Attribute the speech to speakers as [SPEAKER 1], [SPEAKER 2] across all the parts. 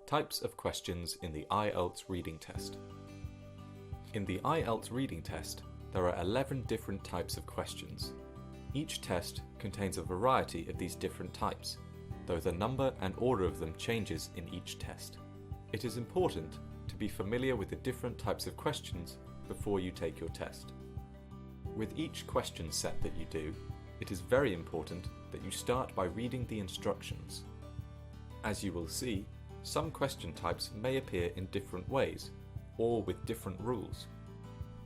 [SPEAKER 1] Types of questions in the IELTS reading test. In the IELTS reading test, there are 11 different types of questions. Each test contains a variety of these different types, though the number and order of them changes in each test. It is important to be familiar with the different types of questions before you take your test. With each question set that you do, it is very important that you start by reading the instructions. As you will see, some question types may appear in different ways, or with different rules.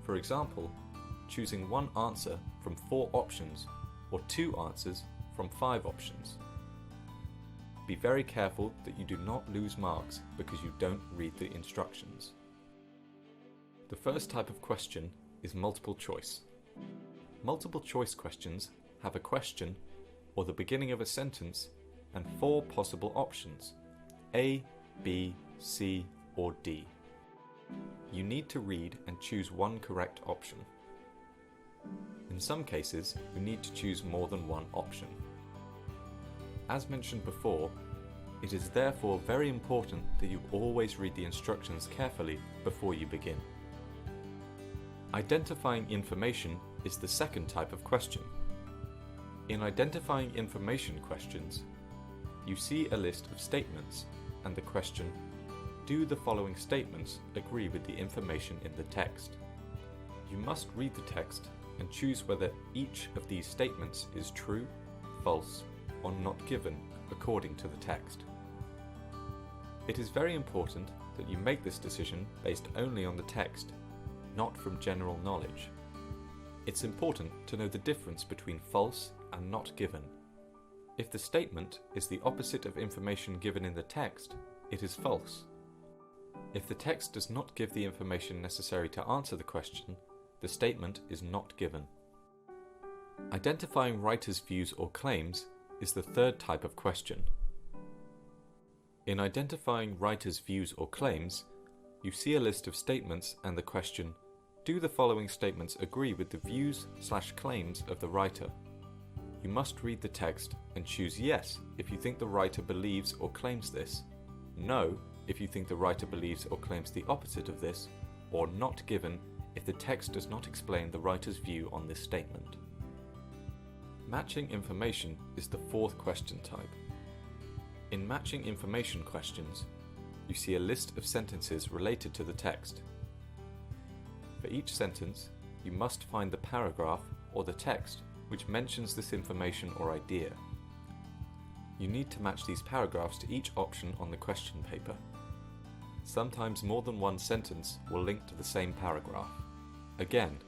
[SPEAKER 1] For example, choosing one answer from 4 options, or 2 answers from 5 options. Be very careful that you do not lose marks because you don't read the instructions. The first type of question is multiple choice. Multiple choice questions have a question, or the beginning of a sentence, and 4 possible options: A, B, C, or D. You need to read and choose one correct option. In some cases, you need to choose more than one option. As mentioned before, it is therefore very important that you always read the instructions carefully before you begin. Identifying information is the second type of question. In identifying information questions, you see a list of statements and the question, do the following statements agree with the information in the text? You must read the text and choose whether each of these statements is true, false, or not given according to the text. It is very important that you make this decision based only on the text, not from general knowledge. It's important to know the difference between false and not given. If the statement is the opposite of information given in the text, it is false. If the text does not give the information necessary to answer the question, the statement is not given. Identifying writers' views or claims is the third type of question. In identifying writers' views or claims, you see a list of statements and the question, do the following statements agree with the views/claims of the writer? You must read the text and choose yes if you think the writer believes or claims this, no if you think the writer believes or claims the opposite of this, or not given if the text does not explain the writer's view on this statement. Matching information is the fourth question type. In matching information questions, you see a list of sentences related to the text. For each sentence, you must find the paragraph or the text which mentions this information or idea. You need to match these paragraphs to each option on the question paper. Sometimes more than one sentence will link to the same paragraph. Again,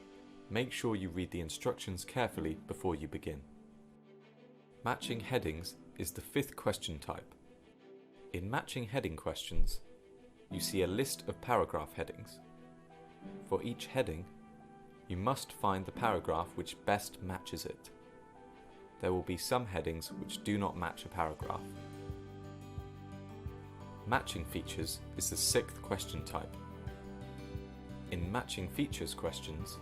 [SPEAKER 1] make sure you read the instructions carefully before you begin. Matching headings is the fifth question type. In matching heading questions, you see a list of paragraph headings. For each heading, you must find the paragraph which best matches it. There will be some headings which do not match a paragraph. Matching features is the sixth question type. In matching features questions,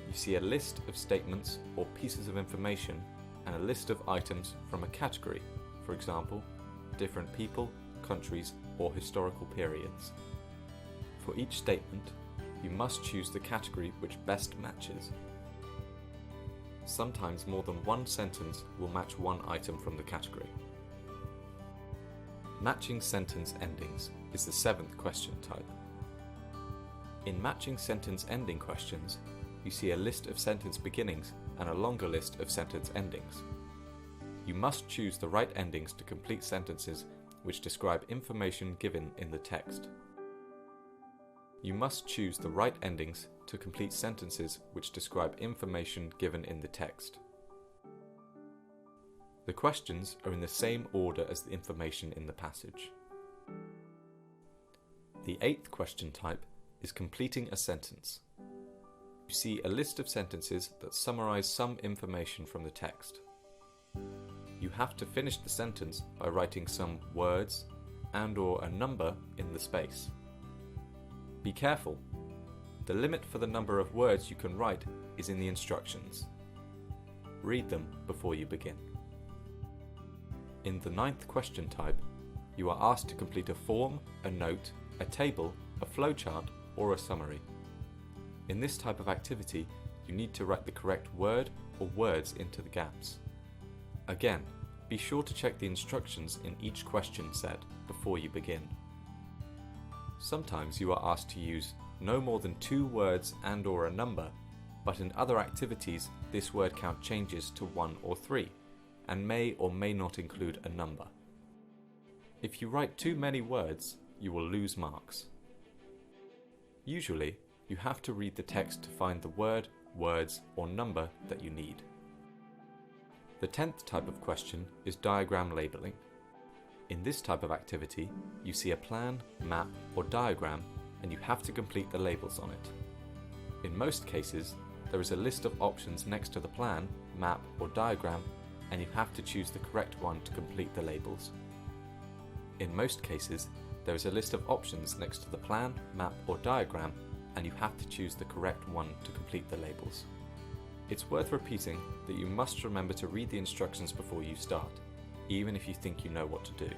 [SPEAKER 1] you see a list of statements or pieces of information and a list of items from a category, for example, different people, countries, or historical periods. For each statement, you must choose the category which best matches. Sometimes more than one sentence will match one item from the category. Matching sentence endings is the seventh question type. In matching sentence ending questions, you see a list of sentence beginnings and a longer list of sentence endings. You must choose the right endings to complete sentences which describe information given in the text. You must choose the right endings to complete sentences which describe information given in the text. The questions are in the same order as the information in the passage. The eighth question type is completing a sentence. You see a list of sentences that summarize some information from the text. You have to finish the sentence by writing some words and/or a number in the space. Be careful. The limit for the number of words you can write is in the instructions. Read them before you begin. In the ninth question type, You are asked to complete a form, a note, a table, a flowchart, or a summary. In this type of activity, you need to write the correct word or words into the gaps. Again, be sure to check the instructions in each question set before you begin. Sometimes you are asked to use no more than 2 words and/or a number, but in other activities this word count changes to 1 or 3, and may or may not include a number. If you write too many words, you will lose marks. Usually, you have to read the text to find the word, words, or number that you need. The 10th type of question is diagram labeling. In this type of activity, you see a plan, map, or diagram, and you have to complete the labels on it. In most cases, there is a list of options next to the plan, map, or diagram, and you have to choose the correct one to complete the labels. In most cases, there is a list of options next to the plan, map, or diagram, and you have to choose the correct one to complete the labels. It's worth repeating that you must remember to read the instructions before you start, even if you think you know what to do.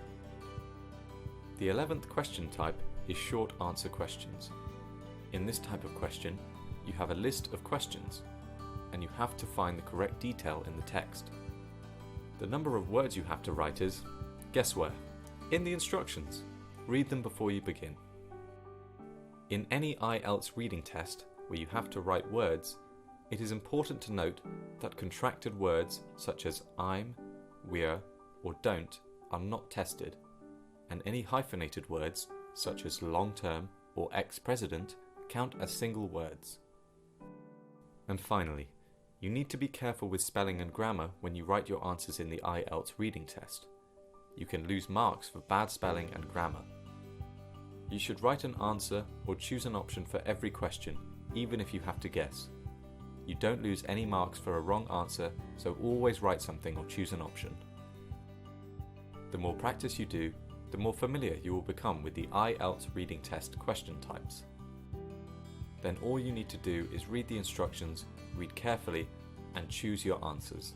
[SPEAKER 1] The 11th question type is short answer questions. In this type of question, you have a list of questions, and you have to find the correct detail in the text. The number of words you have to write is, guess where? In the instructions. Read them before you begin. In any IELTS reading test where you have to write words, it is important to note that contracted words such as I'm, we're, or don't are not tested, and any hyphenated words such as long-term or ex-president count as single words. And finally, you need to be careful with spelling and grammar when you write your answers in the IELTS reading test. You can lose marks for bad spelling and grammar. You should write an answer or choose an option for every question, even if you have to guess. You don't lose any marks for a wrong answer, so always write something or choose an option. The more practice you do, the more familiar you will become with the IELTS reading test question types. Then all you need to do is read the instructions, read carefully, and choose your answers.